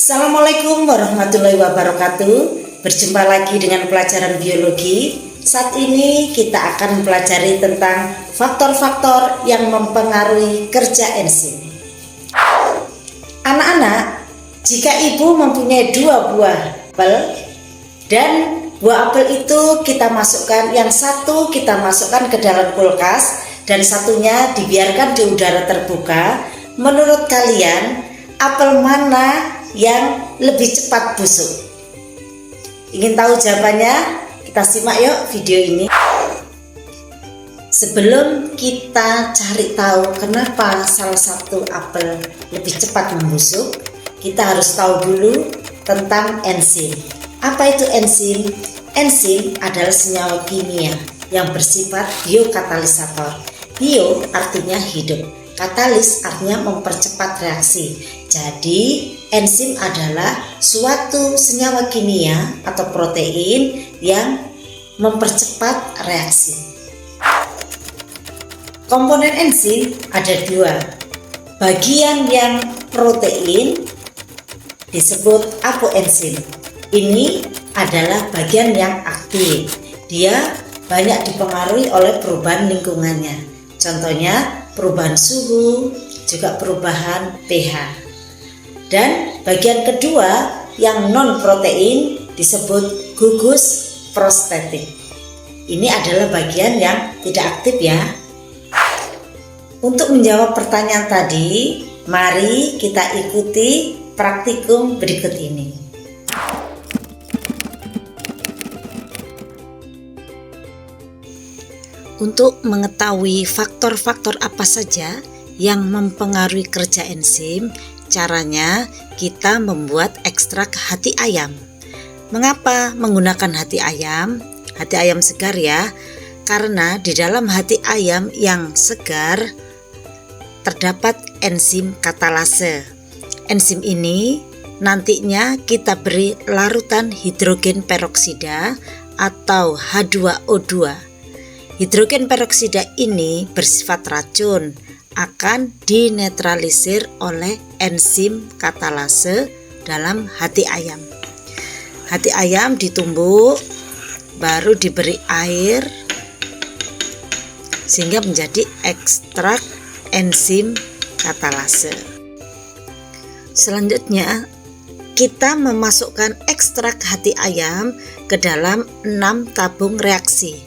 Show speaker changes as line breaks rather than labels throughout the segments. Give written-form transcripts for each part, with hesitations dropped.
Assalamualaikum warahmatullahi wabarakatuh. Berjumpa lagi dengan pelajaran biologi. Saat ini kita akan mempelajari tentang faktor-faktor yang mempengaruhi kerja enzim. Anak-anak, jika ibu mempunyai 2 buah apel dan buah apel itu kita masukkan, yang satu kita masukkan ke dalam kulkas dan satunya dibiarkan di udara terbuka, menurut kalian apel mana yang lebih cepat busuk? Ingin tahu jawabannya? Kita simak yuk video ini. Sebelum kita cari tahu kenapa salah satu apel lebih cepat membusuk, kita harus tahu dulu tentang enzim. Apa itu enzim? Enzim adalah senyawa kimia yang bersifat biokatalisator. Bio artinya hidup, katalis artinya mempercepat reaksi. Jadi enzim adalah suatu senyawa kimia atau protein yang mempercepat reaksi. Komponen enzim ada 2. Bagian yang protein disebut apoenzim. Ini adalah bagian yang aktif. Dia banyak dipengaruhi oleh perubahan lingkungannya. Contohnya perubahan suhu, juga perubahan pH. Dan bagian kedua yang non protein disebut gugus prostetik. Ini adalah bagian yang tidak aktif ya. Untuk menjawab pertanyaan tadi, mari kita ikuti praktikum berikut ini. Untuk mengetahui faktor-faktor apa saja yang mempengaruhi kerja enzim, caranya kita membuat ekstrak hati ayam. Mengapa menggunakan hati ayam? Hati ayam segar ya, karena di dalam hati ayam yang segar terdapat enzim katalase. Enzim ini nantinya kita beri larutan hidrogen peroksida atau H2O2. Hidrogen peroksida ini bersifat racun, akan dinetralisir oleh enzim katalase dalam hati ayam. Hati ayam ditumbuk, baru diberi air sehingga menjadi ekstrak enzim katalase. Selanjutnya kita memasukkan ekstrak hati ayam ke dalam 6 tabung reaksi.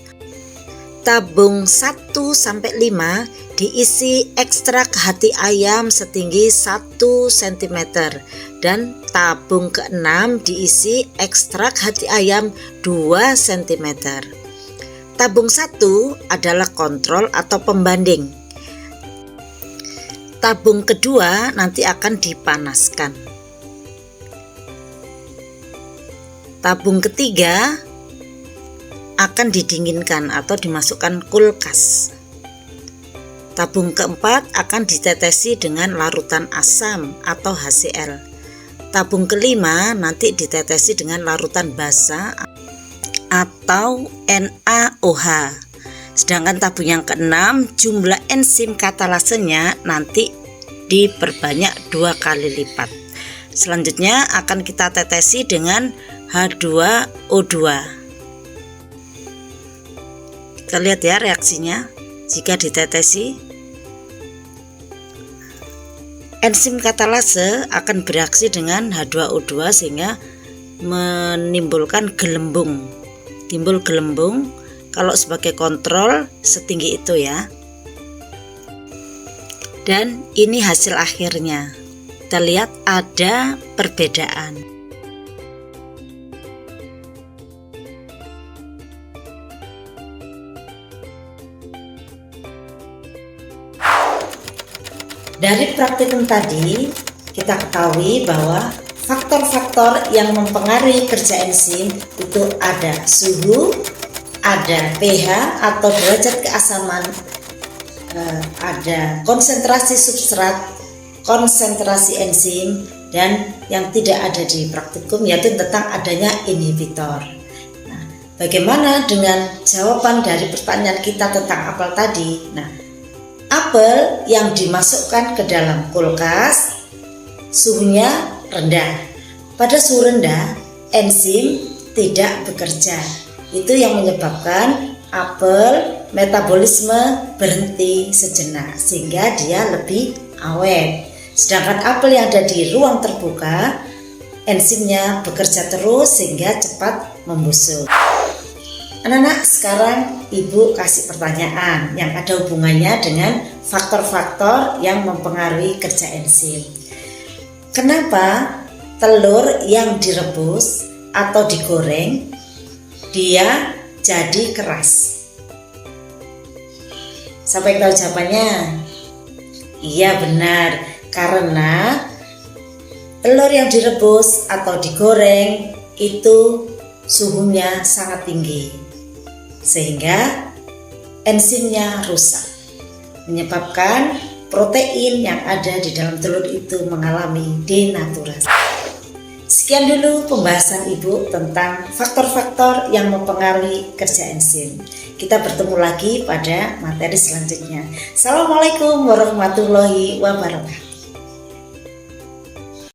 Tabung 1 sampai 5 diisi ekstrak hati ayam setinggi 1 cm dan tabung ke-6 diisi ekstrak hati ayam 2 cm. Tabung 1 adalah kontrol atau pembanding. Tabung kedua nanti akan dipanaskan. Tabung ketiga akan didinginkan atau dimasukkan kulkas. Tabung keempat akan ditetesi dengan larutan asam atau HCl. Tabung kelima nanti ditetesi dengan larutan basa atau NaOH. Sedangkan tabung yang keenam jumlah enzim katalasenya nanti diperbanyak 2 kali lipat. Selanjutnya akan kita tetesi dengan H2O2. Kita lihat ya reaksinya jika ditetesi. Enzim katalase akan bereaksi dengan H2O2 sehingga menimbulkan gelembung. Timbul gelembung kalau sebagai kontrol setinggi itu ya. Dan ini hasil akhirnya. Kita lihat ada perbedaan. Dari praktikum tadi, kita ketahui bahwa faktor-faktor yang mempengaruhi kerja enzim itu ada suhu, ada pH atau derajat keasaman, ada konsentrasi substrat, konsentrasi enzim, dan yang tidak ada di praktikum yaitu tentang adanya inhibitor. Nah, bagaimana dengan jawaban dari pertanyaan kita tentang apel tadi? Nah, apel yang dimasukkan ke dalam kulkas suhunya rendah, Pada suhu rendah, enzim tidak bekerja. Itu yang menyebabkan apel metabolisme berhenti sejenak sehingga dia lebih awet. Sedangkan apel yang ada di ruang terbuka, enzimnya bekerja terus sehingga cepat membusuk. Anak-anak, sekarang Ibu kasih pertanyaan yang ada hubungannya dengan faktor-faktor yang mempengaruhi kerja enzim. Kenapa telur yang direbus atau digoreng dia jadi keras? Siapa yang tahu jawabannya? Iya, benar, karena telur yang direbus atau digoreng itu suhunya sangat tinggi sehingga enzimnya rusak, menyebabkan protein yang ada di dalam telur itu mengalami denaturasi. Sekian dulu pembahasan Ibu tentang faktor-faktor yang mempengaruhi kerja enzim. Kita bertemu lagi pada materi selanjutnya. Assalamualaikum warahmatullahi wabarakatuh.